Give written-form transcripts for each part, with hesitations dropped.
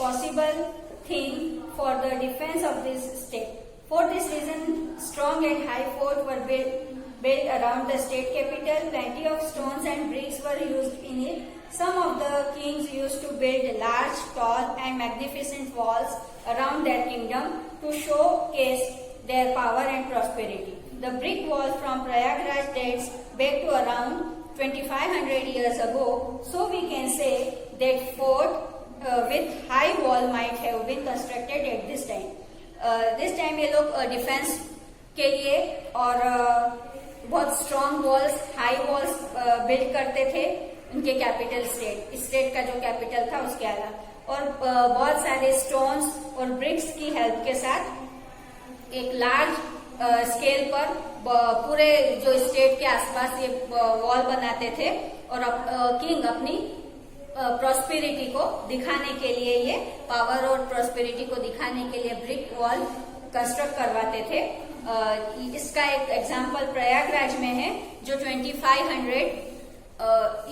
possible thing for the defense of this state. For this reason, strong and high forts were built around the state capital. Plenty of stones and bricks were used in it. Some of the kings used to build large, tall and magnificent walls around their kingdom to showcase their power and prosperity. The brick walls from Prayagraj dates back to around 2500 years ago, so we can say that fort with high wall might have been constructed at this time. This time ये लोग defence के लिए और बहुत strong walls, high walls build करते थे उनके capital state का जो कैपिटल था उसके अलावा, और बहुत सारे स्टोन्स और ब्रिक्स की हेल्प के साथ एक लार्ज स्केल पर पूरे जो स्टेट के आसपास ये वॉल बनाते थे, और किंग अपनी प्रॉस्पेरिटी को दिखाने के लिए, ये पावर और प्रॉस्पेरिटी को दिखाने के लिए ब्रिक वॉल कंस्ट्रक्ट करवाते थे। इसका एक एग्जांपल प्रयागराज में है, जो 2500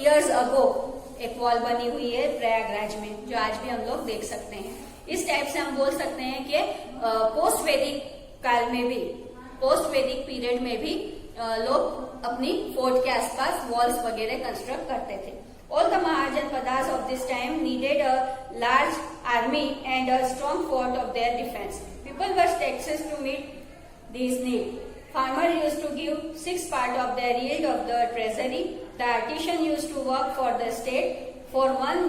इयर्स अगो एक वॉल बनी हुई है प्रयागराज में, जो आज भी हम लोग देख सकते हैं। इस टाइप से हम बोल सकते हैं कि पोस्ट वैदिक काल में भी, पोस्ट वैदिक पीरियड में भी लोग अपनी फोर्ट के आसपास वॉल्स वगैरह कंस्ट्रक्ट करते थे। All the Mahajanpadas of this time needed a large army and a strong fort of their defense. People were taxed to meet these needs. Farmer used to give 6 part of their yield of the treasury. The artisan used to work for the state for 1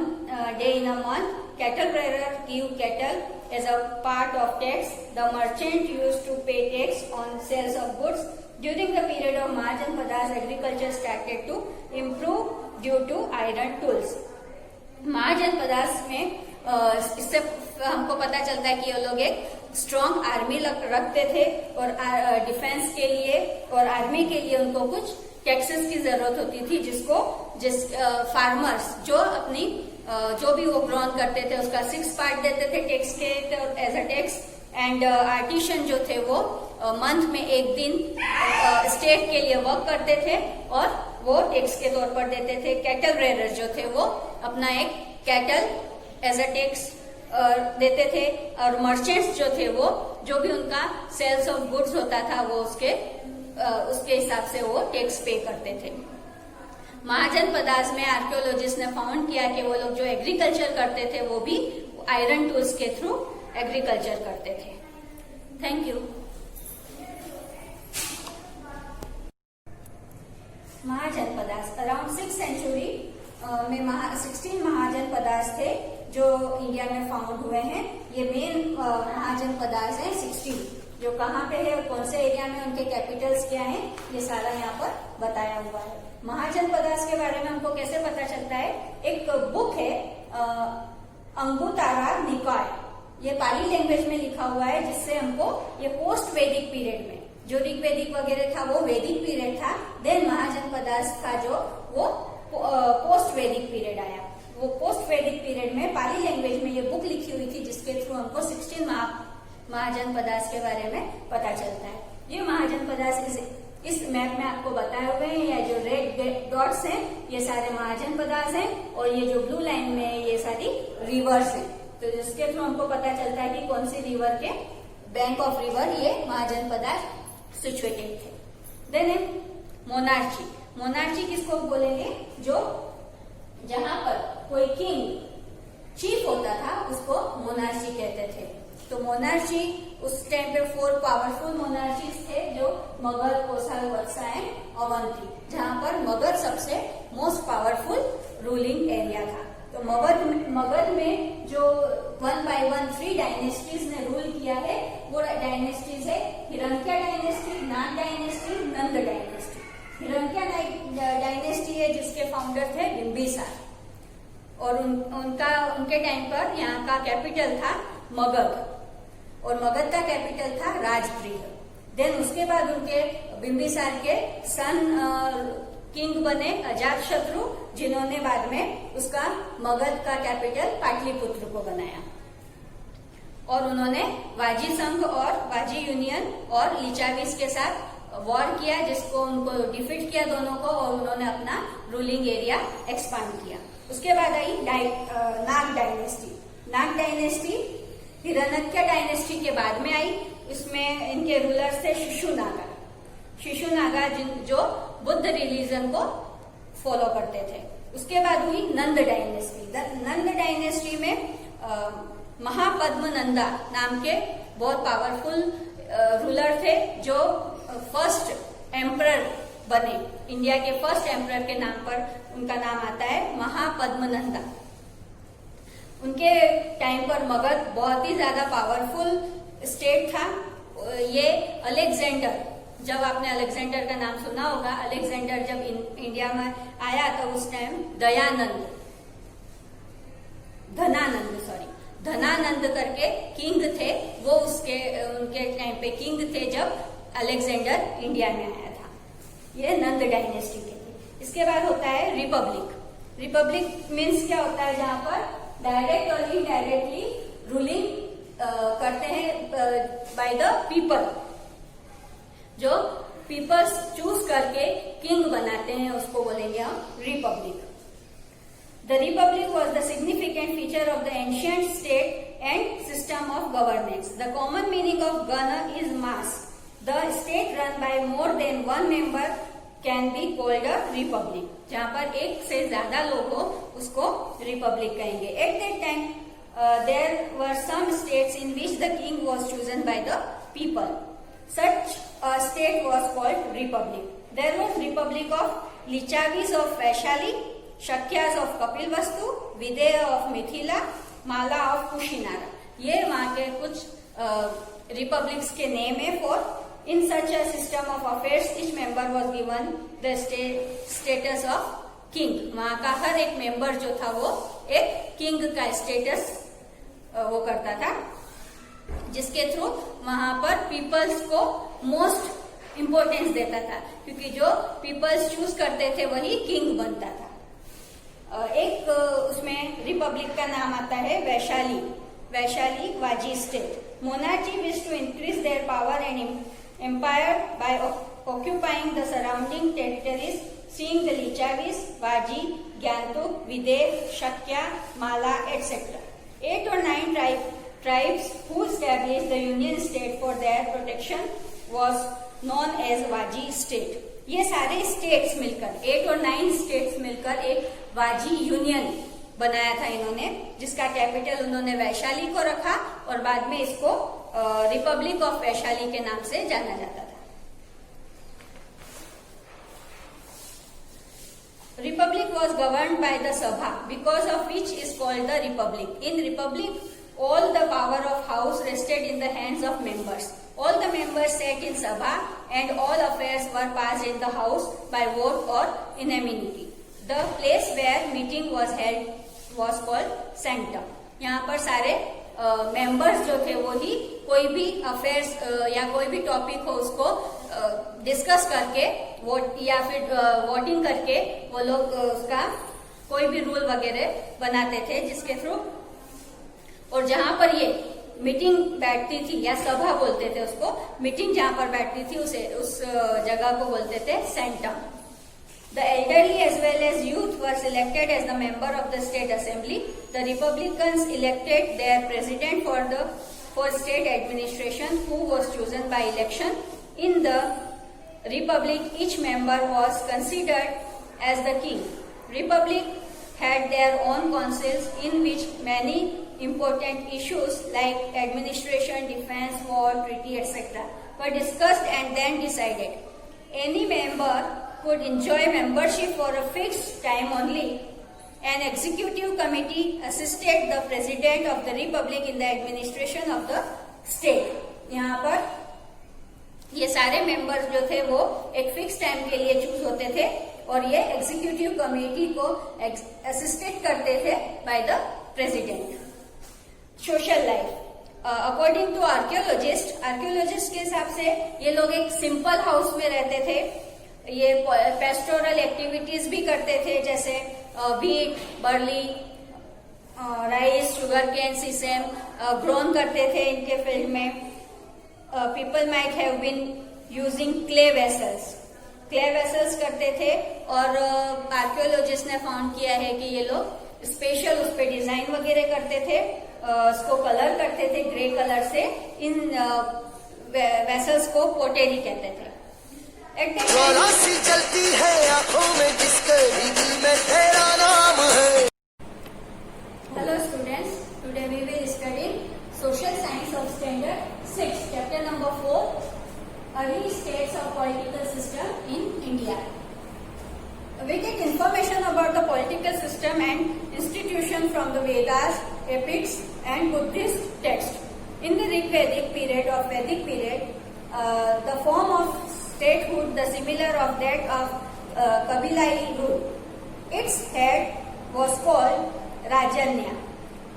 day in a month. Cattle bearer give cattle as a part of tax. The merchant used to pay tax on sales of goods. During the period of Mahajanpadas, agriculture started to improve due to iron tools. Mahajanapadas में इससे हमको पता चलता है कि ये लोग एक स्ट्रॉन्ग आर्मी रखते थे, और डिफेंस के लिए और आर्मी के लिए उनको कुछ टैक्सेस की जरूरत होती थी, जिस फार्मर्स जो अपनी जो भी वो ग्रोन करते थे उसका 6 पार्ट देते थे टैक्स के as a tax, and artisan जो थे वो मंथ में एक दिन स्टेट के लिए वर्क करते थे और वो टैक्स के तौर पर देते थे। कैटल रेयरर्स जो थे वो अपना एक कैटल एज अ टैक्स देते थे, और मर्चेंट्स जो थे वो जो भी उनका सेल्स ऑफ गुड्स होता था वो उसके हिसाब से वो टैक्स पे करते थे। महाजनपदास में आर्कियोलॉजिस्ट ने फाउंड किया कि वो लोग जो एग्रीकल्चर करते थे वो भी आयरन टूल्स के थ्रू एग्रीकल्चर करते थे। Thank you. Mahajanapadas around 6th century में 16 महाजनपदास थे जो इंडिया में फाउंड हुए हैं। ये मेन महाजनपदास है 16, जो कहाँ पे है और कौन से एरिया में, उनके कैपिटल्स क्या हैं, ये सारा यहाँ पर बताया हुआ है। महाजनपदास के बारे में हमको कैसे पता चलता है, एक बुक है अंगुतारा निकाय, ये पाली लैंग्वेज में लिखा हुआ है, जिससे हमको ये पोस्ट वैदिक पीरियड में, जो ऋग वैदिक वगैरह था वो वैदिक पीरियड था, देन महाजनपदास था जो वो पोस्ट वैदिक पीरियड आया। वो पोस्ट वैदिक पीरियड में पाली लैंग्वेज में ये बुक लिखी हुई थी, जिसके थ्रू हमको 16 महाजनपदास के बारे में पता चलता है। ये महाजनपदास इस मैप में आपको बताए हुए हैं, या जो रेड डॉट्स हैं ये सारे महाजनपदास हैं, और ये जो ब्लू लाइन में है ये सारी रिवर्स हैं। तो जिसके थ्रू हमको पता चलता है कि कौन सी रिवर के बैंक ऑफ रिवर ये महाजनपदास सिचुएटेड थे। Then monarchy. मोनार्ची किसको बोलेंगे, जो जहां पर कोई किंग चीफ होता था उसको मोनार्ची कहते थे। तो मोनार्ची उस टाइम पे 4 पावरफुल मोनार्चीज थे, जो मगध, कोसल, वत्सा एंड अवंती, जहां पर मगध सबसे मोस्ट पावरफुल रूलिंग एरिया था। तो मगध में जो 1 by 1 3 डायनेस्टीज ने रूल किया है, वो डायनेस्टीज है हिरण्या डायनेस्टी, नाग डायनेस्टी, नंद डायनेस्टी। हिरण्या डायनेस्टी है जिसके फाउंडर थे बिंबिसार, और उनके टाइम पर यहाँ का कैपिटल था मगध, और मगध का कैपिटल था राजगृह। देन उसके बाद उनके बिंबिसार के सन किंग बने अजातशत्रु, जिन्होंने बाद में उसका मगध का कैपिटल पाटलिपुत्र को बनाया, और उन्होंने वाजी संघ और वाजी यूनियन और लिचावीस के साथ वॉर किया, जिसको उनको डिफीट किया दोनों को, और उन्होंने अपना रूलिंग एरिया एक्सपांड किया। उसके बाद आई नाग डायनेस्टी। नाग डायनेस्टी हिरण्यक्य डायनेस्टी के बाद में आई। इसमें इनके रूलर्स थे शिशुनागा जो बुद्ध रिलीजन को फॉलो करते थे। उसके बाद हुई नंद डायनेस्टी। नंद डायनेस्टी में महापद्मनंदा नाम के बहुत पावरफुल रूलर थे जो फर्स्ट एम्परर बने। इंडिया के फर्स्ट एम्परर के नाम पर उनका नाम आता है महापद्मनंदा। उनके टाइम पर मगध बहुत ही ज्यादा पावरफुल स्टेट था। ये अलेक्जेंडर, जब आपने अलेक्जेंडर का नाम सुना होगा, अलेक्जेंडर जब इंडिया में आया तो उस टाइम धनानंद करके किंग थे। वो उनके टाइम पे किंग थे जब अलेक्जेंडर इंडिया में आया था। ये नंद डायनेस्टी के थे। इसके बाद होता है रिपब्लिक। रिपब्लिक मीन्स क्या होता है, जहां पर डायरेक्ट और इनडायरेक्टली रूलिंग करते हैं बाय द पीपल। जो पीपल्स चूज करके किंग बनाते हैं उसको बोलेंगे हम republic. The republic was the significant feature of the ancient state and system of governance. The common meaning of gana is mass. The state run by more than one member can be called a republic. जहां पर एक से ज्यादा लोग हो उसको Republic कहेंगे। At that time there were some states in which the king was chosen by the people. Such a state was called republic. There was republic of Lichavis of Vaishali, Shakyas of Kapilvastu, Videha of Mithila, Mala of Kushinara. ये वहाँ के कुछ republics के name है। For in such a system of affairs each member was given the status of king. वहाँ का हर एक member जो था वो एक किंग का स्टेटस वो करता था, जिसके थ्रू वहां पर पीपल्स को मोस्ट इम्पोर्टेंस देता था, क्योंकि जो पीपल्स चूज करते थे वही किंग बनता था। एक उसमें रिपब्लिक का नाम आता है Vaishali Vajji state. Monarchy wish to increase their power and empire by occupying the surrounding territories, seeing the Lichavis, Vaji, Gyantuk, Videha, Shakya, Mala, etc. 8 or 9 tribes who established the union state for their protection was known as Vaji state. ये सारे states मिलकर 8 और 9 states मिलकर एक वाजी union बनाया था इन्होंने, जिसका कैपिटल उन्होंने वैशाली को रखा और बाद में इसको रिपब्लिक ऑफ वैशाली के नाम से जाना जाता था। Republic was governed by the Sabha, because of which is called the Republic. In Republic, all the power of house rested in the hands of members. All the members sat in Sabha and all affairs were passed in the house by vote or unanimity. The place where meeting was held was called sanctum. यहाँ पर सारे members जो थे वो ही कोई भी affairs या कोई भी टॉपिक हो उसको डिस्कस करके वोट या फिर वोटिंग करके वो लोग उसका कोई भी रूल वगैरह बनाते थे, जिसके थ्रू और जहां पर ये मीटिंग बैठती थी या सभा बोलते थे उसको, मीटिंग जहां पर बैठती थी उस जगह को बोलते थे centum. The elderly as well as youth were selected as the member of the state assembly. The Republicans elected their president for state administration, who was chosen by election. In the Republic, each member was considered as the king. Republic had their own councils in which many important issues like administration, defense, war, treaty, etc. were discussed and then decided. Any member could enjoy membership for a fixed time only. An executive committee assisted the president of the republic in the administration of the state. यहाँ पर ये सारे members जो थे वो एक fix time के लिए चूज होते थे और ये एग्जीक्यूटिव कमेटी को असिस्टेड करते थे by the president. Social life according to archaeologist के हिसाब से ये लोग एक सिंपल हाउस में रहते थे। ये पेस्टोरल एक्टिविटीज भी करते थे, जैसे wheat, barley, rice, sugar cane, sesame grown करते थे इनके फील्ड में। People might have been using clay vessels करते थे और आर्कियोलॉजिस्ट ने फाउंड किया है कि ये लोग स्पेशल उस पर डिजाइन वगैरह करते थे इसको कलर करते थे ग्रे कलर से, इन वेसल्स को पोटेरी कहते थे। सी चलती है आंखों में जिसके दिल में तेरा नाम है। Hello students, today we will study social science of standard 6, chapter number 4, early states of political system in India. We get information about the political system and institution from the Vedas, epics and Buddhist texts. In the Rig Vedic period or Vedic period, the form of statehood, the similar of that of Kabilai rule. Its head was called Rajanya,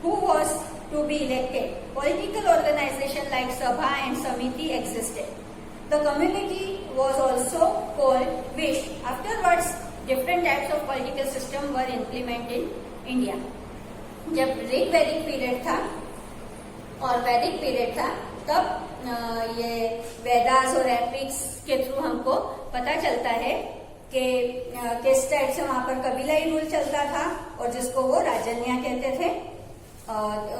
who was to be elected. Political organization like Sabha and Samiti existed. The community was also called Vish. Afterwards, different types of political system were implemented in India. जब ऋग वैदिक period था और वैदिक period था, तब ये वेदास और epics के थ्रू हमको पता चलता है कि किस टाइप से वहां पर कबीलाई रूल चलता था और जिसको वो राजन्या कहते थे।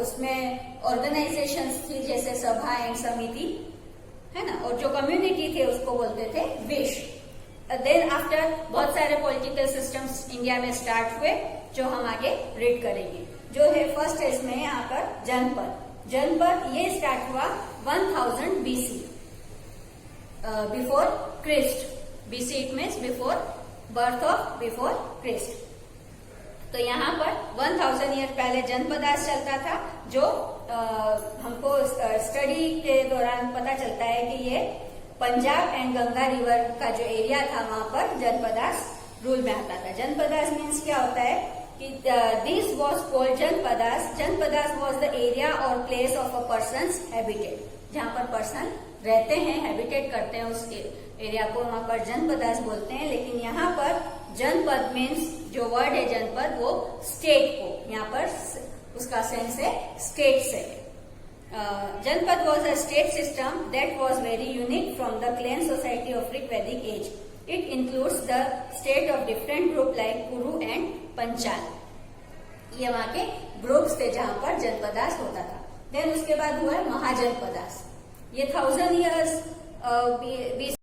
उसमें ऑर्गेनाइजेशंस थी जैसे सभा एंड समिति, है ना, और जो कम्युनिटी थे उसको बोलते थे विश। देन आफ्टर बहुत सारे पॉलिटिकल सिस्टम्स इंडिया में स्टार्ट हुए जो हम आगे रीड करेंगे। जो है फर्स्ट है इसमें यहाँ पर जनपद। जनपद ये स्टार्ट हुआ 1000 BC, before Christ. BC it means before birth of before Christ. तो यहाँ पर 1000 ईयर पहले जनपदास चलता था, जो हमको स्टडी के दौरान पता चलता है कि ये पंजाब एंड गंगा रिवर का जो एरिया था वहां पर जनपदास रूल में आता था। जनपदास मीन्स क्या होता है कि this was called janapadas. Janapadas was the area or place of a person habited, जहां पर पर्सन रहते हैं, हैबिटेट करते हैं उस एरिया को, वहां पर जनपदास बोलते हैं। लेकिन यहाँ पर जनपद मीन्स जो वर्ड है जनपद, वो स्टेट को, यहाँ पर उसका सेंस है स्टेट से। Janpad was a state system that was very unique from the clan society of Rig Vedic age. It includes the state of different group like Kuru and Panchal. ये वहाँ के groups थे जहाँ पर जनपदास होता था। देन उसके बाद हुआ है महाजनपदास। ये 1000 years